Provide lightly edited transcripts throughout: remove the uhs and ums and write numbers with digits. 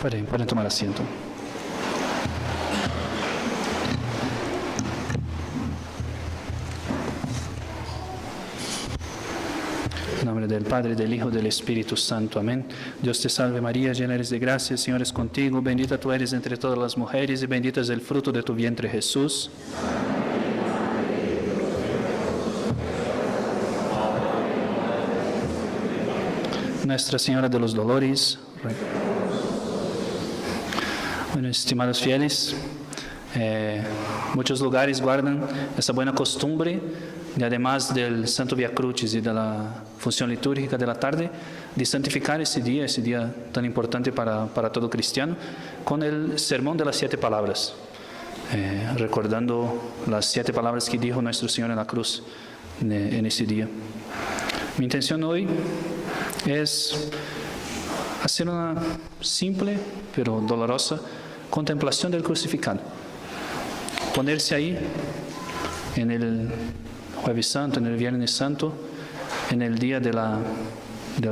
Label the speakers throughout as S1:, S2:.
S1: Pueden tomar asiento. En nombre del Padre, del Hijo, del Espíritu Santo. Amén. Dios te salve María, llena eres de gracia, el Señor es contigo. Bendita tú eres entre todas las mujeres y bendito es el fruto de tu vientre, Jesús. Nuestra Señora de los Dolores. Bueno, estimados fieles, muchos lugares guardan esa buena costumbre de, además del Santo Via Crucis y de la función litúrgica de la tarde, de santificar ese día tan importante para todo cristiano, con el sermón de las 7 palabras, recordando las 7 palabras que dijo nuestro Señor en la cruz en ese día. Mi intención hoy es hacer una simple pero dolorosa contemplación del crucificado. Ponerse ahí en el Jueves Santo, en el Viernes Santo, en el día de la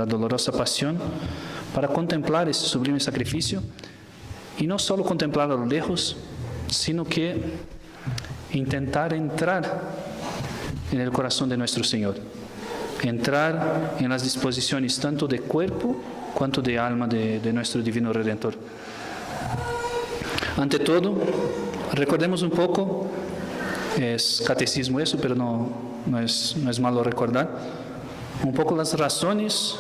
S1: dolorosa pasión, para contemplar ese sublime sacrificio y no solo contemplar a lo lejos, sino que intentar entrar en el corazón de nuestro Señor, entrar en las disposiciones tanto de cuerpo cuanto de alma de nuestro Divino Redentor. Ante todo, recordemos un poco, es catecismo eso, pero no es malo recordar, un poco las razones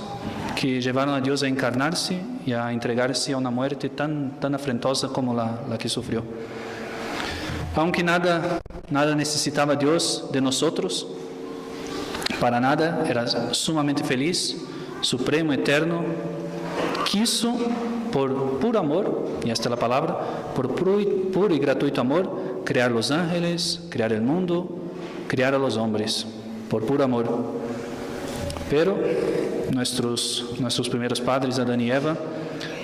S1: que llevaron a Dios a encarnarse y a entregarse a una muerte tan afrentosa como la que sufrió. Aunque nada necesitaba Dios de nosotros, para nada, era sumamente feliz, supremo, eterno, quiso por puro amor, y esta es la palabra, por puro y gratuito amor, crear los ángeles, crear el mundo, crear a los hombres, por puro amor. Pero nuestros primeros padres, Adán y Eva,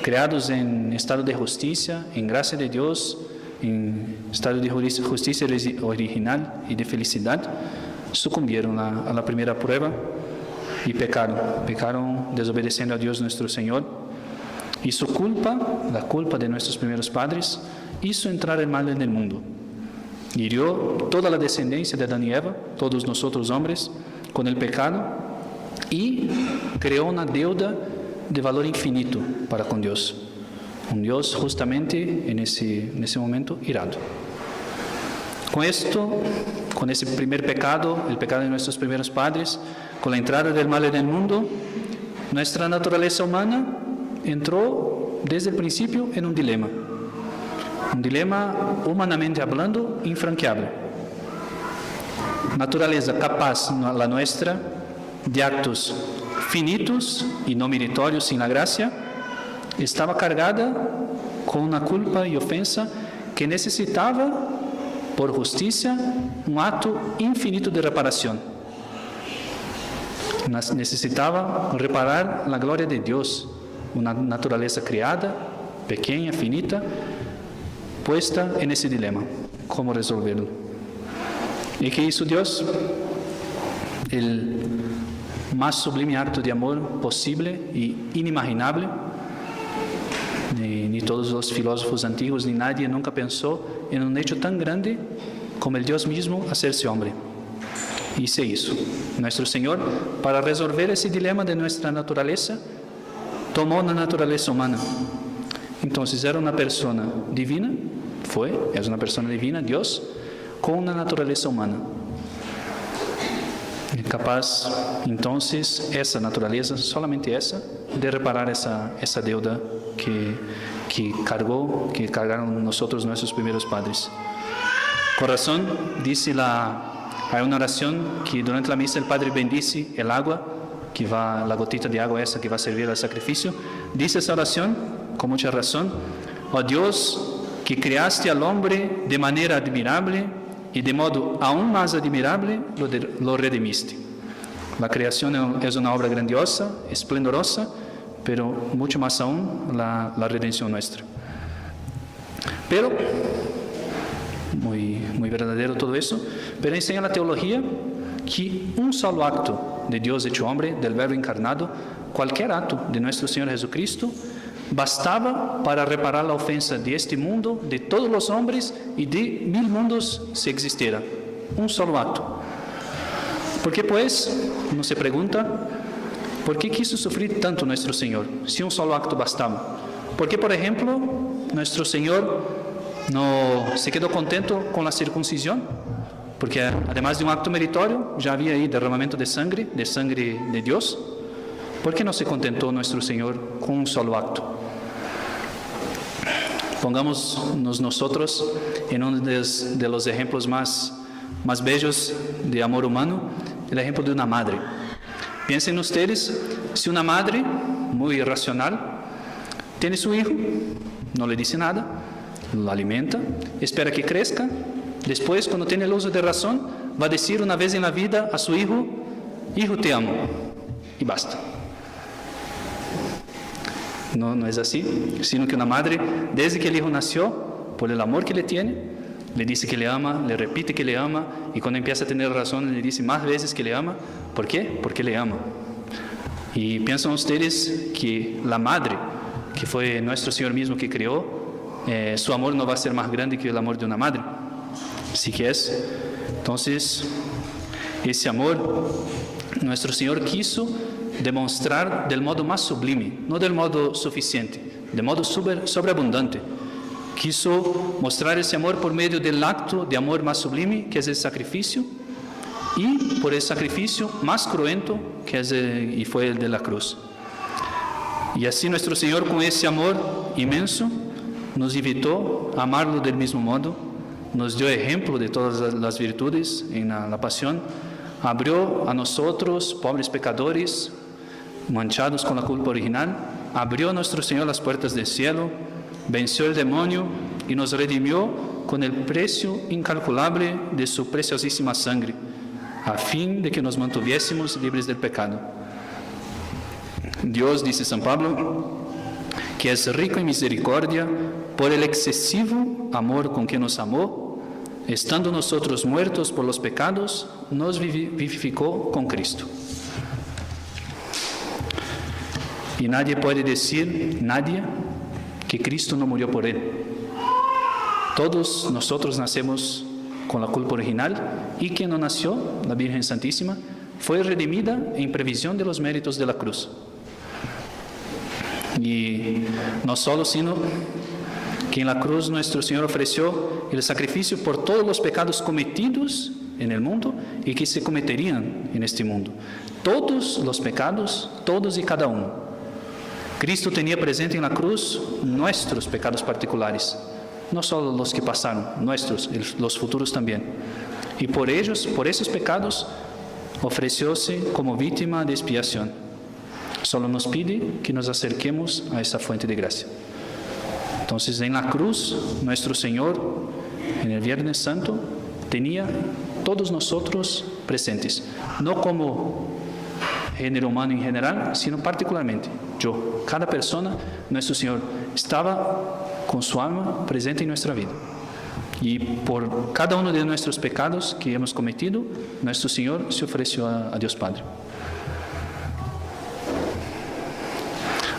S1: creados en estado de justicia, en gracia de Dios, en estado de justicia original y de felicidad, sucumbieron a la primera prueba y pecaron desobedeciendo a Dios nuestro Señor. Y su culpa, la culpa de nuestros primeros padres, hizo entrar el mal en el mundo. Hirió toda la descendencia de Adán y Eva, todos nosotros hombres, con el pecado, y creó una deuda de valor infinito para con Dios. Un Dios justamente en ese momento irado. Con esto, con ese primer pecado, el pecado de nuestros primeros padres, con la entrada del mal en el mundo, nuestra naturaleza humana entró desde el principio en un dilema humanamente hablando infranqueable. Naturaleza capaz, la nuestra, de actos finitos y no meritorios sin la gracia, estaba cargada con una culpa y ofensa que necesitaba, por justicia, un acto infinito de reparación. Necesitaba reparar la gloria de Dios, una naturaleza creada, pequeña, finita, puesta en ese dilema. ¿Cómo resolverlo? ¿Y qué hizo Dios? El más sublime acto de amor posible y inimaginable. Ni todos los filósofos antiguos, ni nadie nunca pensó en un hecho tan grande como el Dios mismo hacerse hombre. Y se hizo. Nuestro Señor, para resolver ese dilema de nuestra naturaleza, tomó una naturaleza humana. Entonces era una persona divina, es una persona divina, Dios, con una naturaleza humana. Capaz, entonces, esa naturaleza, solamente esa, de reparar esa deuda que cargaron nosotros, nuestros primeros padres. Con razón, hay una oración que durante la misa el Padre bendice el agua, la gotita de agua esa que va a servir al sacrificio. Dice esa oración, con mucha razón: oh Dios, que creaste al hombre de manera admirable y de modo aún más admirable lo redimiste. La creación es una obra grandiosa, esplendorosa, pero mucho más aún la redención nuestra. Pero, muy verdadero todo eso, pero enseña la teología que un solo acto de Dios hecho hombre, del Verbo encarnado, cualquier acto de nuestro Señor Jesucristo, bastaba para reparar la ofensa de este mundo, de todos los hombres y de 1000 mundos si existiera. Un solo acto. ¿Por qué pues, uno se pregunta, por qué quiso sufrir tanto nuestro Señor, si un solo acto bastaba? ¿Por qué, por ejemplo, nuestro Señor no se quedó contento con la circuncisión? Porque además de un acto meritorio, ya había ahí derramamiento de sangre de Dios. ¿Por qué no se contentó nuestro Señor con un solo acto? Pongámonos nosotros en uno de los ejemplos más bellos de amor humano, el ejemplo de una madre. Piensen ustedes, si una madre muy racional tiene su hijo, no le dice nada, lo alimenta, espera que crezca, después cuando tiene el uso de razón, va a decir una vez en la vida a su hijo, hijo te amo, y basta. No es así, sino que una madre, desde que el hijo nació, por el amor que le tiene, le dice que le ama, le repite que le ama, y cuando empieza a tener razón, le dice más veces que le ama. ¿Por qué? Porque le ama. Y piensan ustedes que la madre, que fue nuestro Señor mismo que creó, su amor no va a ser más grande que el amor de una madre. Sí que es. Entonces, ese amor, nuestro Señor quiso demostrar del modo más sublime, no del modo suficiente, de modo sobreabundante. Quiso mostrar ese amor por medio del acto de amor más sublime, que es el sacrificio, y por el sacrificio más cruento, que es y fue el de la cruz. Y así nuestro Señor, con ese amor inmenso, nos invitó a amarlo del mismo modo, nos dio ejemplo de todas las virtudes en la pasión, abrió a nosotros, pobres pecadores, manchados con la culpa original, abrió a nuestro Señor las puertas del cielo, venció el demonio y nos redimió con el precio incalculable de su preciosísima sangre, a fin de que nos mantuviésemos libres del pecado. Dios, dice San Pablo, que es rico en misericordia, por el excesivo amor con que nos amó, estando nosotros muertos por los pecados, nos vivificó con Cristo. Y nadie puede decir, que Cristo no murió por él. Todos nosotros nacemos con la culpa original, y quien no nació, la Virgen Santísima, fue redimida en previsión de los méritos de la cruz. Y no solo, sino que en la cruz nuestro Señor ofreció el sacrificio por todos los pecados cometidos en el mundo y que se cometerían en este mundo. Todos los pecados, todos y cada uno. Cristo tenía presente en la cruz nuestros pecados particulares, no solo los que pasaron, nuestros, los futuros también. Y por ellos, por esos pecados, ofrecióse como víctima de expiación. Solo nos pide que nos acerquemos a esa fuente de gracia. Entonces, en la cruz, nuestro Señor, en el Viernes Santo, tenía todos nosotros presentes, no como género humano en general, sino particularmente yo, cada persona, nuestro Señor estaba con su alma presente en nuestra vida. Y por cada uno de nuestros pecados que hemos cometido, nuestro Señor se ofreció a Dios Padre.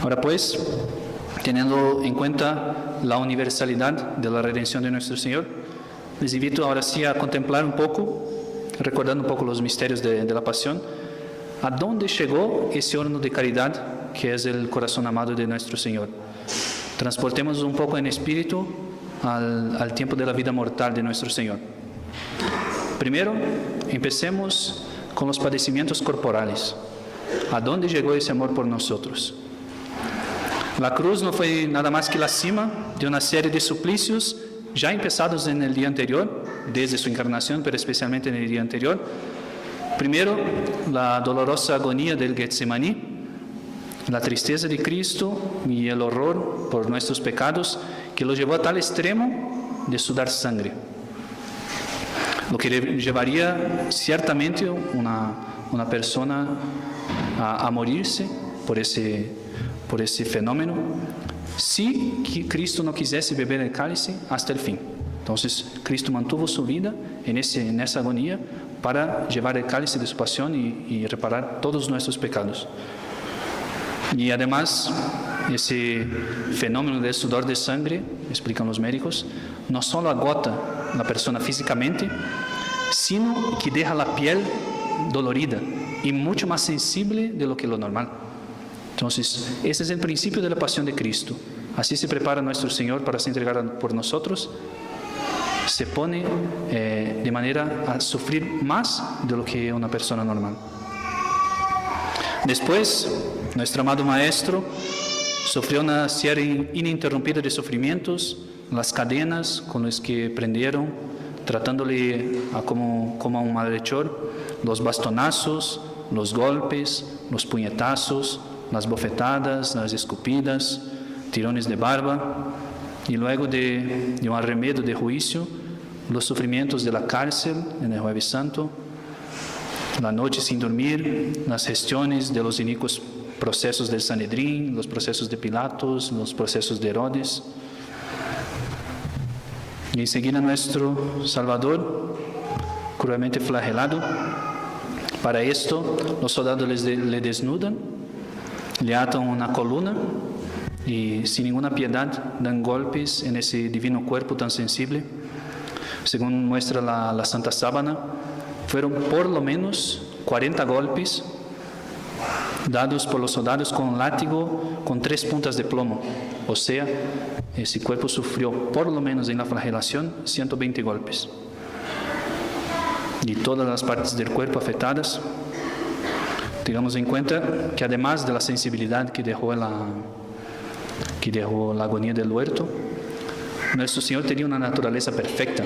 S1: Ahora pues, teniendo en cuenta la universalidad de la redención de nuestro Señor, les invito ahora sí a contemplar un poco, recordando un poco los misterios de la pasión, a dónde llegó ese horno de caridad que es el corazón amado de nuestro Señor. Transportemos un poco en espíritu al tiempo de la vida mortal de nuestro Señor. Primero, empecemos con los padecimientos corporales. ¿A dónde llegó ese amor por nosotros? La cruz no fue nada más que la cima de una serie de suplicios ya empezados en el día anterior, desde su encarnación, pero especialmente en el día anterior. Primero, la dolorosa agonía del Getsemaní, la tristeza de Cristo y el horror por nuestros pecados que lo llevó a tal extremo de sudar sangre. Lo que llevaría ciertamente una persona a morirse por ese fenómeno, si Cristo no quisiese beber el cálice hasta el fin. Entonces, Cristo mantuvo su vida en esa agonía para llevar el cálice de su pasión y reparar todos nuestros pecados. Y además, ese fenómeno del sudor de sangre, explican los médicos, no solo agota a la persona físicamente, sino que deja la piel dolorida y mucho más sensible de lo que lo normal. Entonces, ese es el principio de la pasión de Cristo. Así se prepara nuestro Señor para ser entregado por nosotros. Se pone de manera a sufrir más de lo que una persona normal. Después, nuestro amado Maestro sufrió una serie ininterrumpida de sufrimientos, las cadenas con las que prendieron, tratándole como a un malhechor, los bastonazos, los golpes, los puñetazos, las bofetadas, las escupidas, tirones de barba, y luego de un arremedo de juicio, los sufrimientos de la cárcel en el Jueves Santo, la noche sin dormir, las gestiones de los inicuos procesos del Sanedrín, los procesos de Pilatos, los procesos de Herodes. Y enseguida nuestro Salvador, cruelmente flagelado. Para esto, los soldados le desnudan, le atan una columna y sin ninguna piedad dan golpes en ese divino cuerpo tan sensible. Según muestra la Santa Sábana, fueron por lo menos 40 golpes dados por los soldados con un látigo con 3 puntas de plomo. O sea, ese cuerpo sufrió por lo menos en la flagelación 120 golpes. Y todas las partes del cuerpo afectadas. Tengamos en cuenta que además de la sensibilidad que dejó la agonía del huerto, nuestro Señor tenía una naturaleza perfecta.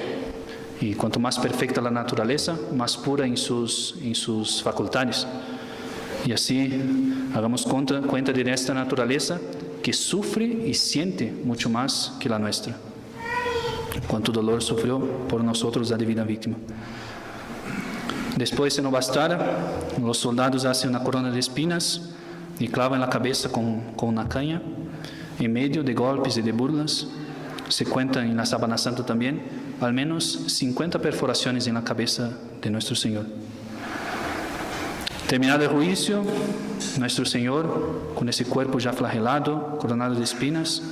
S1: Y cuanto más perfecta la naturaleza, más pura en sus facultades. Y así hagamos cuenta de esta naturaleza que sufre y siente mucho más que la nuestra. Cuánto dolor sufrió por nosotros la divina víctima. Después, si no bastara, los soldados hacen una corona de espinas y clavan la cabeza con una caña, en medio de golpes y de burlas. Se cuentan en la Sábana Santa también al menos 50 perforaciones en la cabeza de nuestro Señor. Terminado el juicio, nuestro Señor, con ese cuerpo ya flagelado, coronado de espinas,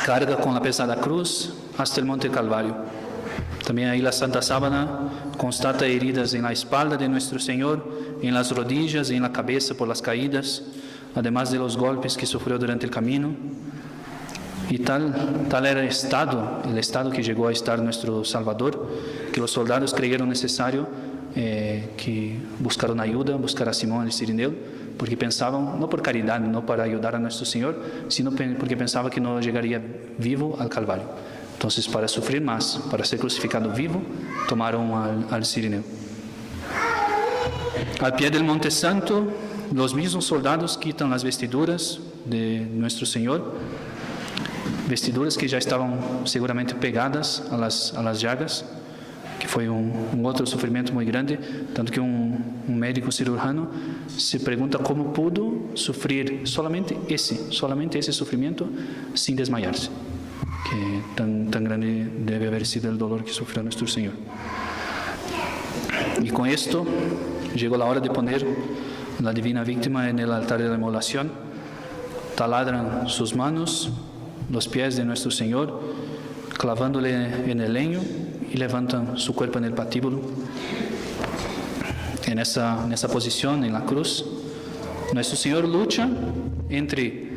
S1: carga con la pesada cruz hasta el Monte Calvario. También ahí la Santa Sábana constata heridas en la espalda de nuestro Señor, en las rodillas y en la cabeza por las caídas, además de los golpes que sufrió durante el camino. Y tal era el estado que llegó a estar nuestro Salvador, que los soldados creyeron necesario que buscaron ayuda, buscar a Simón el Cirineo, porque pensaban, no por caridad, no para ayudar a nuestro Señor, sino porque pensaban que no llegaría vivo al Calvario. Entonces, para sufrir más, para ser crucificado vivo, tomaron al Cirineo. Al pie del Monte Santo, los mismos soldados quitan las vestiduras de nuestro Señor, vestiduras que ya estaban seguramente pegadas a las llagas, que fue un otro sufrimiento muy grande, tanto que un médico cirujano se pregunta cómo pudo sufrir solamente ese sufrimiento sin desmayarse, que tan grande debe haber sido el dolor que sufrió nuestro Señor. Y con esto llegó la hora de poner la divina víctima en el altar de la inmolación. Taladran sus manos, los pies de nuestro Señor, clavándole en el leño, y levantan su cuerpo en el patíbulo. En esa posición, en la cruz, nuestro Señor lucha entre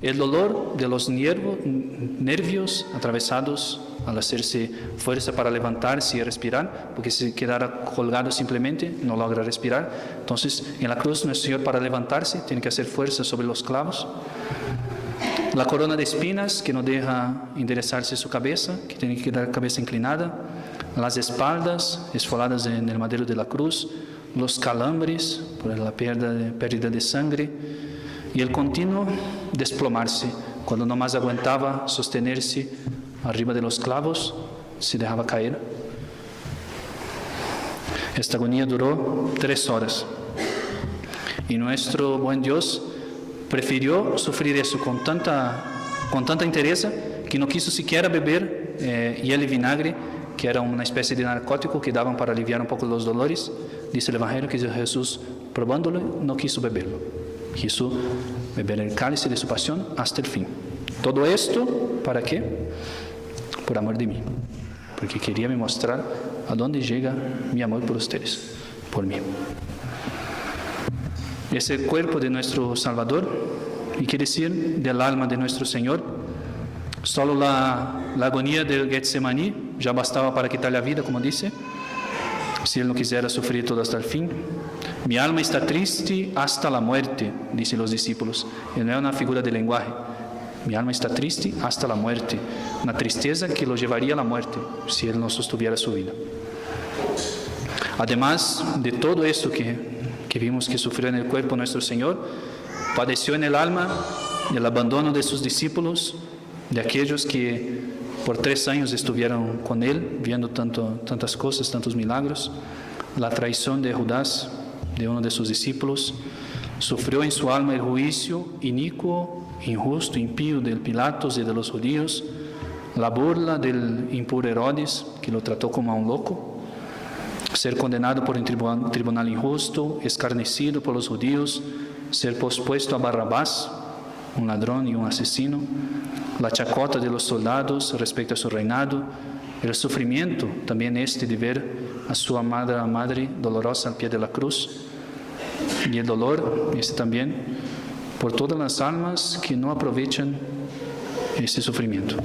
S1: el dolor de los nervios atravesados al hacerse fuerza para levantarse y respirar, porque si quedara colgado simplemente no logra respirar. Entonces, en la cruz, nuestro Señor, para levantarse tiene que hacer fuerza sobre los clavos. La corona de espinas que no deja enderezarse su cabeza, que tiene que quedar la cabeza inclinada, las espaldas esfoladas en el madero de la cruz, los calambres por la pérdida de sangre y el continuo desplomarse, cuando no más aguantaba sostenerse arriba de los clavos, se dejaba caer. Esta agonía duró 3 horas y nuestro buen Dios prefirió sufrir eso con tanta entereza que no quiso siquiera beber hiel y vinagre, que era una especie de narcótico que daban para aliviar un poco los dolores. Dice el Evangelio que Jesús, probándolo, no quiso beberlo. Quiso beber el cálice de su pasión hasta el fin. Todo esto, ¿para qué? Por amor de mí. Porque quería me mostrar a dónde llega mi amor por ustedes, por mí. Es el cuerpo de nuestro Salvador, y quiere decir del alma de nuestro Señor. Solo la agonía del Getsemaní ya bastaba para quitar la vida, como dice, si Él no quisiera sufrir todo hasta el fin. Mi alma está triste hasta la muerte, dicen los discípulos. Y no es una figura de lenguaje. Mi alma está triste hasta la muerte. Una tristeza que lo llevaría a la muerte si Él no sostuviera su vida. Además de todo esto que vimos que sufrió en el cuerpo nuestro Señor, padeció en el alma el abandono de sus discípulos, de aquellos que por 3 años estuvieron con Él, viendo tantas cosas, tantos milagros, la traición de Judas, de uno de sus discípulos. Sufrió en su alma el juicio inicuo, injusto, impío de Pilatos y de los judíos, la burla del impuro Herodes, que lo trató como a un loco, ser condenado por un tribunal injusto, escarnecido por los judíos, ser pospuesto a Barrabás, un ladrón y un asesino, la chacota de los soldados respecto a su reinado, el sufrimiento también de ver a su amada madre dolorosa al pie de la cruz, y el dolor también por todas las almas que no aprovechan ese sufrimiento.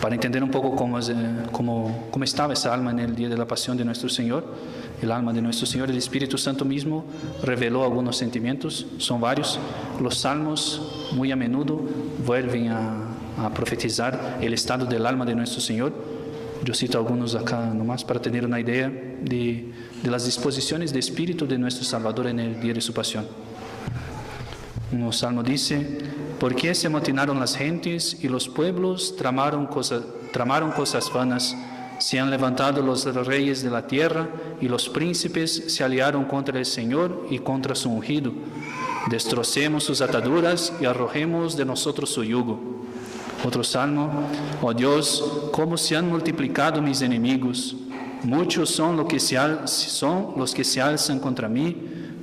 S1: Para entender un poco cómo estaba esa alma en el día de la pasión de nuestro Señor, el alma de nuestro Señor, el Espíritu Santo mismo reveló algunos sentimientos, son varios. Los salmos muy a menudo vuelven a profetizar el estado del alma de nuestro Señor. Yo cito algunos acá nomás para tener una idea de las disposiciones de espíritu de nuestro Salvador en el día de su pasión. Un salmo dice: ¿por qué se amotinaron las gentes y los pueblos tramaron cosas vanas? Se han levantado los reyes de la tierra y los príncipes se aliaron contra el Señor y contra su ungido. Destrocemos sus ataduras y arrojemos de nosotros su yugo. Otro salmo: oh Dios, cómo se han multiplicado mis enemigos. Muchos son los que se alzan contra mí.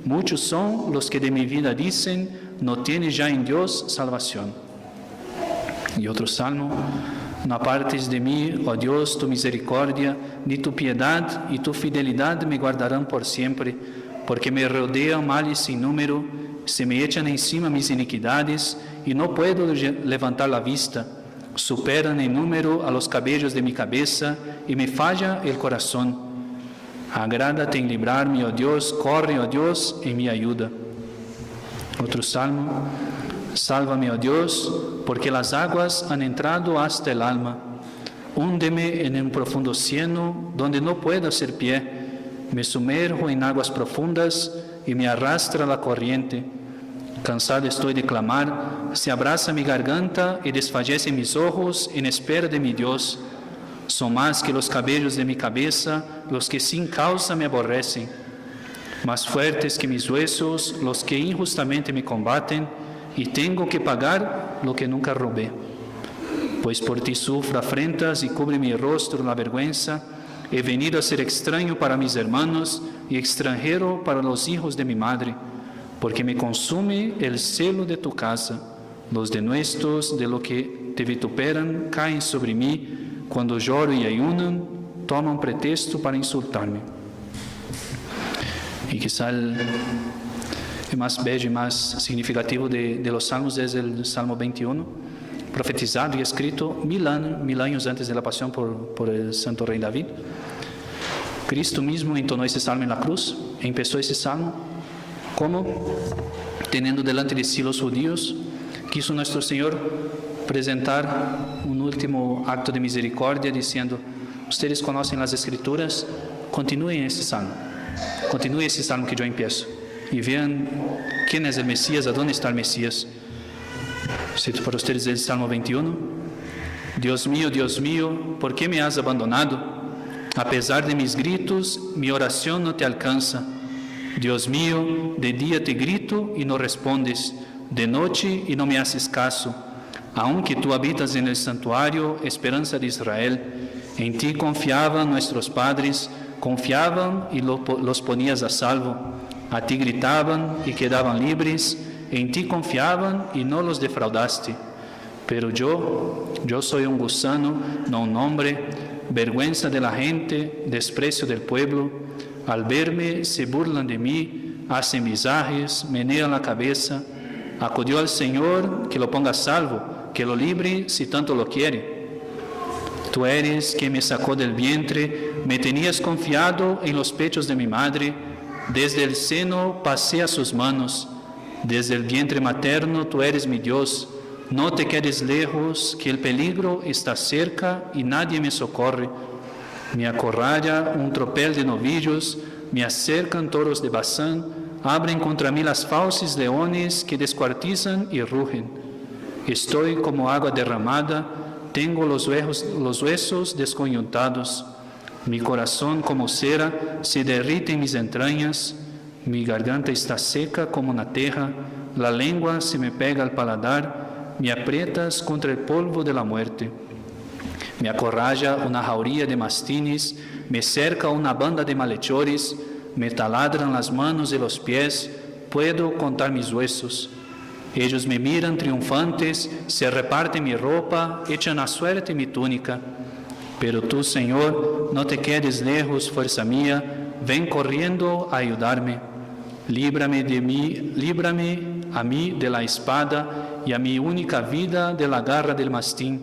S1: Muchos son los que de mi vida dicen: no tiene ya en Dios salvación. Y otro salmo: no apartes de mí, oh Dios, tu misericordia, ni tu piedad y tu fidelidad me guardarán por siempre, porque me rodean males sin número, se me echan encima mis iniquidades y no puedo levantar la vista. Superan en número a los cabellos de mi cabeza y me falla el corazón. Agrádate en librarme, oh Dios, corre, oh Dios, en mi ayuda. Otro salmo: sálvame, oh Dios, porque las aguas han entrado hasta el alma. Húndeme en un profundo cieno donde no puedo hacer pie. Me sumerjo en aguas profundas y me arrastra la corriente. Cansado estoy de clamar, se abraza mi garganta y desfallecen mis ojos en espera de mi Dios. Son más que los cabellos de mi cabeza los que sin causa me aborrecen. Más fuertes que mis huesos los que injustamente me combaten, y tengo que pagar lo que nunca robé. Pues por ti sufro afrentas y cubre mi rostro la vergüenza. He venido a ser extraño para mis hermanos y extranjero para los hijos de mi madre, porque me consume el celo de tu casa. Los denuestos de lo que te vituperan caen sobre mí. Cuando lloro y ayunan, toman pretexto para insultarme. Y quizá el más bello y más significativo de los salmos es el Salmo 21, profetizado y escrito mil años antes de la pasión por el santo rey David. Cristo mismo entonó ese salmo en la cruz. Empezó ese salmo como, teniendo delante de sí los judíos, quiso nuestro Señor presentar un último acto de misericordia diciendo: ustedes conocen las Escrituras, continúen ese salmo que yo empiezo y vean quién es el Mesías, a dónde está el Mesías. Cito para ustedes el Salmo 21. Dios mío, ¿por qué me has abandonado? A pesar de mis gritos, mi oración no te alcanza. Dios mío, de día te grito y no respondes, de noche y no me haces caso. Aunque tú habitas en el santuario, esperanza de Israel, en ti confiaban nuestros padres, confiaban y los ponías a salvo. A ti gritaban y quedaban libres, en ti confiaban y no los defraudaste. Pero yo soy un gusano, no un hombre, vergüenza de la gente, desprecio del pueblo. Al verme se burlan de mí, hacen visajes, menean la cabeza. Acudió al Señor, que lo ponga a salvo, que lo libre si tanto lo quiere. Tú eres quien me sacó del vientre, me tenías confiado en los pechos de mi madre. Desde el seno pasé a sus manos, desde el vientre materno tú eres mi Dios. No te quedes lejos, que el peligro está cerca y nadie me socorre. Me acorralla un tropel de novillos, me acercan toros de Basán, abren contra mí las fauces leones que descuartizan y rugen. Estoy como agua derramada, tengo los huesos descoyuntados. Mi corazón como cera se derrite en mis entrañas, mi garganta está seca como una teja, la lengua se me pega al paladar, me aprietas contra el polvo de la muerte. Me acorralla una jauría de mastines, me cerca una banda de malhechores, me taladran las manos y los pies, puedo contar mis huesos. Ellos me miran triunfantes, se reparten mi ropa, echan a suerte mi túnica. Pero tú, Señor, no te quedes lejos, fuerza mía, ven corriendo a ayudarme. Líbrame a mí de la espada y a mi única vida de la garra del mastín.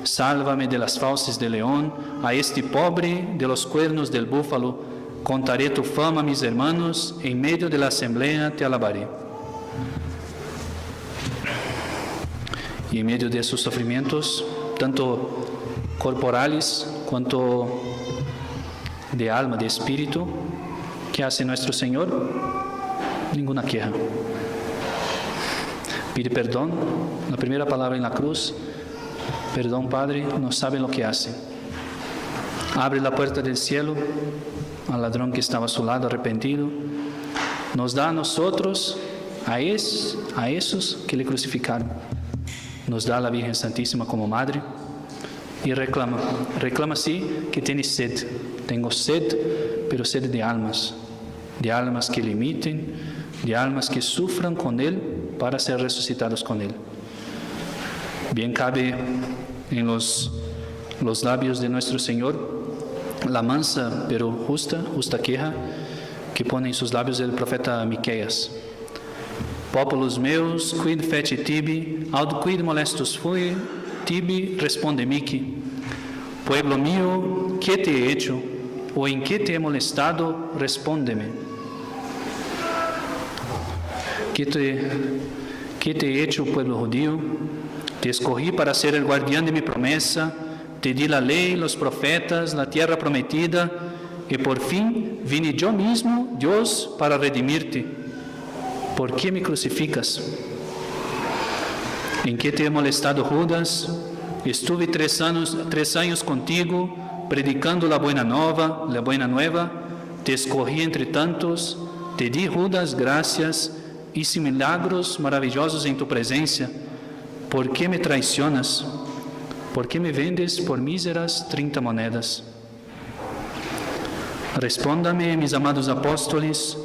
S1: Sálvame de las fauces del león, a este pobre de los cuernos del búfalo. Contaré tu fama a mis hermanos, en medio de la asamblea te alabaré. Y en medio de sus sufrimientos, tanto corporales cuanto de alma, de espíritu, ¿qué hace nuestro Señor? Ninguna queja. Pide perdón, la primera palabra en la cruz, perdón Padre, no saben lo que hacen. Abre la puerta del cielo al ladrón que estaba a su lado arrepentido, nos da a nosotros, a esos que le crucificaron, nos da a la Virgen Santísima como Madre, y reclama sí que tiene sed. Tengo sed, pero sed de almas que le imiten, de almas que sufran con Él para ser resucitados con Él. Bien cabe en los labios de nuestro Señor la mansa pero justa queja que pone en sus labios el profeta Miqueias. Populos meus, quid feci tibi, aut quid molestus fui, tibi responde Miqui. Pueblo mío, ¿qué te he hecho? ¿O en qué te he molestado? Respóndeme. ¿Qué te he hecho, pueblo judío? Te escogí para ser el guardián de mi promesa, te di la ley, los profetas, la tierra prometida, y por fin vine yo mismo, Dios, para redimirte. ¿Por qué me crucificas? ¿En qué te he molestado, Judas? Estuve 3 años contigo, predicando la buena nueva, te escogí entre tantos, te di, Judas, gracias, hice milagros maravillosos en tu presencia. ¿Por qué me traicionas? ¿Por qué me vendes por míseras 30 monedas? Respóndame, mis amados apóstoles,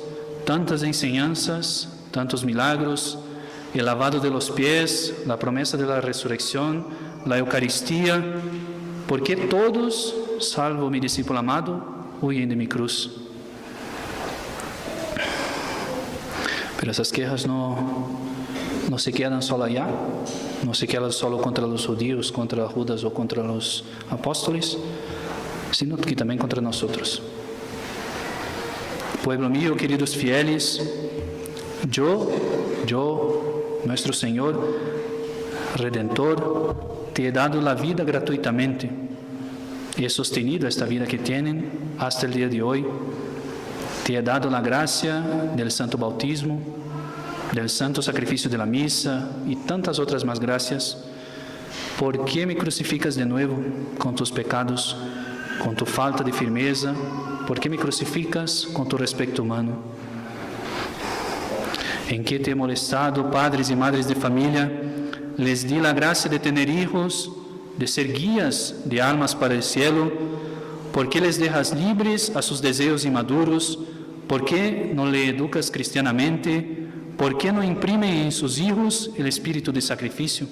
S1: tantas enseñanzas, tantos milagros, el lavado de los pies, la promesa de la resurrección, la Eucaristía, ¿por qué todos, salvo mi discípulo amado, huyen de mi cruz? Pero esas quejas no se quedan solo allá, no se quedan solo contra los judíos, contra Judas o contra los apóstoles, sino que también contra nosotros. Pueblo mío, queridos fieles, yo, nuestro Señor Redentor, te he dado la vida gratuitamente. He sostenido esta vida que tienen hasta el día de hoy. Te he dado la gracia del santo bautismo, del santo sacrificio de la misa y tantas otras más gracias. ¿Por qué me crucificas de nuevo con tus pecados, con tu falta de firmeza? ¿Por qué me crucificas con tu respecto humano? ¿En qué te he molestado, padres y madres de familia? Les di la gracia de tener hijos, de ser guías de almas para el cielo. ¿Por qué les dejas libres a sus deseos inmaduros? ¿Por qué no le educas cristianamente? ¿Por qué no imprime en sus hijos el espíritu de sacrificio?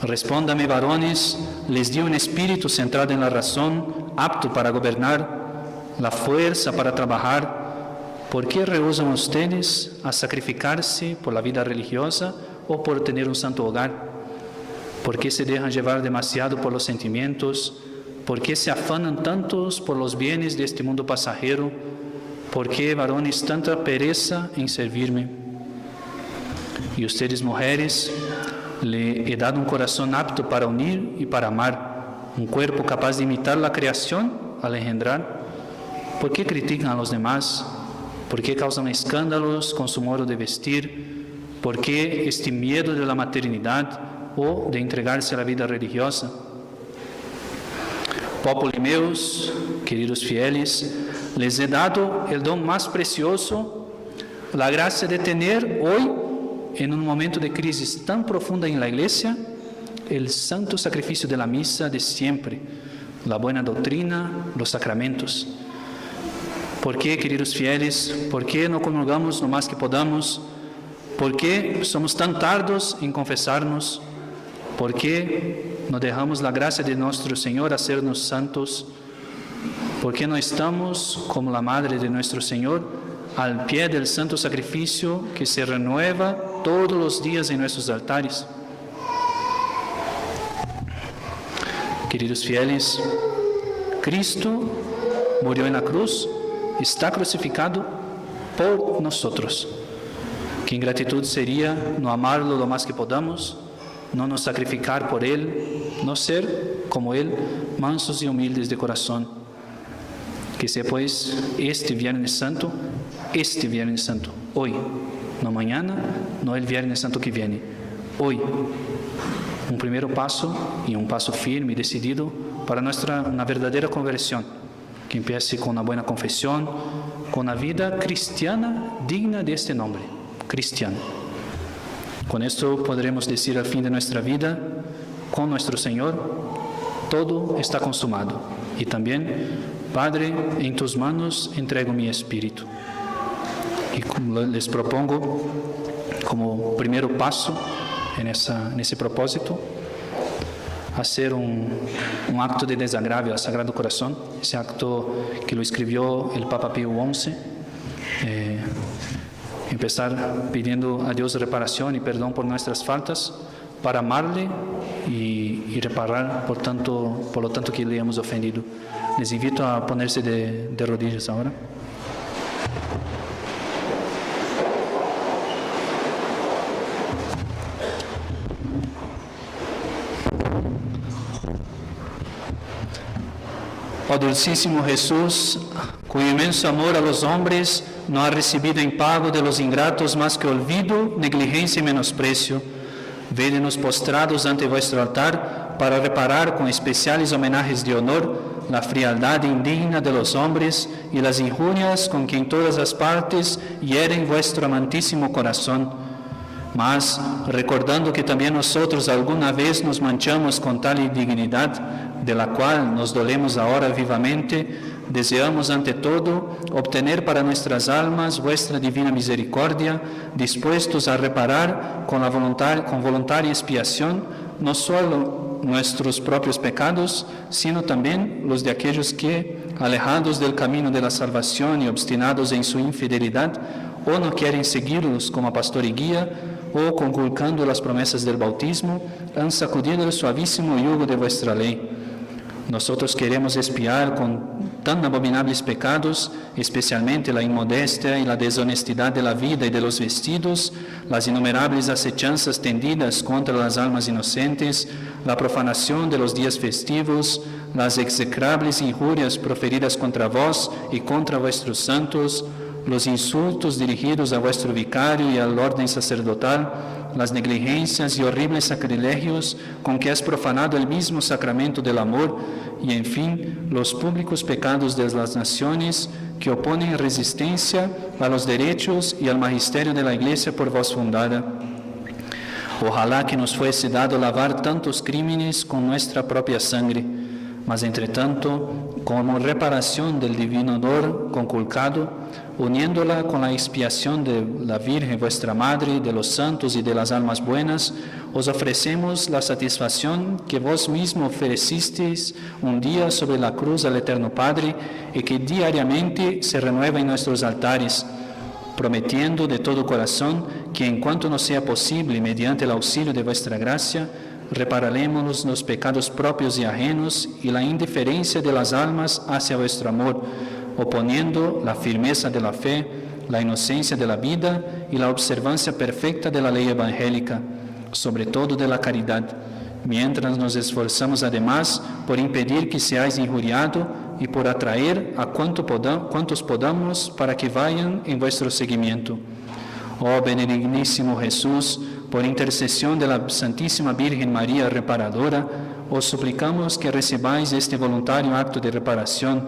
S1: Respóndame, varones, les di un espíritu centrado en la razón, apto para gobernar, la fuerza para trabajar. ¿Por qué rehúsan ustedes a sacrificarse por la vida religiosa o por tener un santo hogar? ¿Por qué se dejan llevar demasiado por los sentimientos? ¿Por qué se afanan tantos por los bienes de este mundo pasajero? ¿Por qué, varones, tanta pereza en servirme? Y ustedes, mujeres, le he dado un corazón apto para unir y para amar, un cuerpo capaz de imitar la creación al engendrar. ¿Por qué critican a los demás? ¿Por qué causan escándalos con su modo de vestir? ¿Por qué este miedo de la maternidad o de entregarse a la vida religiosa? Populi meus, queridos fieles, les he dado el don más precioso, la gracia de tener hoy, en un momento de crisis tan profunda en la Iglesia, el santo sacrificio de la misa de siempre, la buena doctrina, los sacramentos. ¿Por qué, queridos fieles? ¿Por qué no comulgamos lo más que podamos? ¿Por qué somos tan tardos en confesarnos? ¿Por qué no dejamos la gracia de nuestro Señor hacernos santos? ¿Por qué no estamos, como la Madre de nuestro Señor, al pie del santo sacrificio que se renueva todos los días en nuestros altares? Queridos fieles, Cristo murió en la cruz, está crucificado por nosotros. Qué ingratitud sería no amarlo lo más que podamos, no nos sacrificar por Él, no ser como Él, mansos y humildes de corazón. Que sea pues este Viernes Santo, hoy, no mañana, no el Viernes Santo que viene, hoy, un primer paso y un paso firme y decidido para una verdadera conversión, que empiece con una buena confesión, con una vida cristiana digna de este nombre, cristiano. Con esto podremos decir al fin de nuestra vida, con nuestro Señor, todo está consumado. Y también, Padre, en tus manos entrego mi espíritu. Y les propongo, como primer paso en ese propósito, hacer un acto de desagravio al Sagrado Corazón, ese acto que lo escribió el Papa Pío XI, empezar pidiendo a Dios reparación y perdón por nuestras faltas, para amarle y reparar por lo tanto que le hemos ofendido. Les invito a ponerse de rodillas ahora. Oh dulcísimo Jesús, cuyo inmenso amor a los hombres no ha recibido en pago de los ingratos más que olvido, negligencia y menosprecio, védenos postrados ante vuestro altar para reparar con especiales homenajes de honor la frialdad indigna de los hombres y las injurias con que en todas las partes hieren vuestro amantísimo corazón. Mas, recordando que también nosotros alguna vez nos manchamos con tal indignidad, de la cual nos dolemos ahora vivamente, deseamos ante todo obtener para nuestras almas vuestra divina misericordia, dispuestos a reparar con voluntaria expiación no solo nuestros propios pecados, sino también los de aquellos que, alejados del camino de la salvación y obstinados en su infidelidad, o no quieren seguirlos como pastor y guía, o conculcando las promesas del bautismo, han sacudido el suavísimo yugo de vuestra ley. Nosotros queremos expiar con tan abominables pecados, especialmente la inmodestia y la deshonestidad de la vida y de los vestidos, las innumerables acechanzas tendidas contra las almas inocentes, la profanación de los días festivos, las execrables injurias proferidas contra vos y contra vuestros santos, los insultos dirigidos a vuestro vicario y al orden sacerdotal, las negligencias y horribles sacrilegios con que has profanado el mismo sacramento del amor y, en fin, los públicos pecados de las naciones que oponen resistencia a los derechos y al magisterio de la Iglesia por vos fundada. Ojalá que nos fuese dado lavar tantos crímenes con nuestra propia sangre. Mas, entre tanto, como reparación del divino dolor conculcado, uniéndola con la expiación de la Virgen, vuestra Madre, de los santos y de las almas buenas, os ofrecemos la satisfacción que vos mismo ofrecisteis un día sobre la cruz al Eterno Padre y que diariamente se renueva en nuestros altares, prometiendo de todo corazón que en cuanto nos sea posible, mediante el auxilio de vuestra gracia, repararemos los pecados propios y ajenos y la indiferencia de las almas hacia vuestro amor, oponiendo la firmeza de la fe, la inocencia de la vida y la observancia perfecta de la ley evangélica, sobre todo de la caridad, mientras nos esforzamos además por impedir que seáis injuriado y por atraer a cuantos podamos para que vayan en vuestro seguimiento. Oh benignísimo Jesús, por intercesión de la Santísima Virgen María Reparadora, os suplicamos que recibáis este voluntario acto de reparación,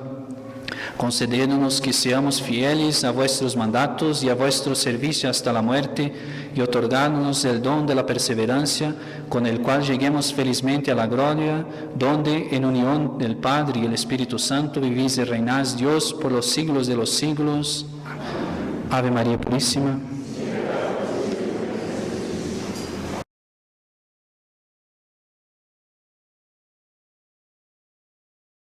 S1: concedéndonos que seamos fieles a vuestros mandatos y a vuestro servicio hasta la muerte, y otorgándonos el don de la perseverancia, con el cual lleguemos felizmente a la gloria, donde en unión del Padre y el Espíritu Santo vivís y reináis Dios por los siglos de los siglos. Ave María Purísima.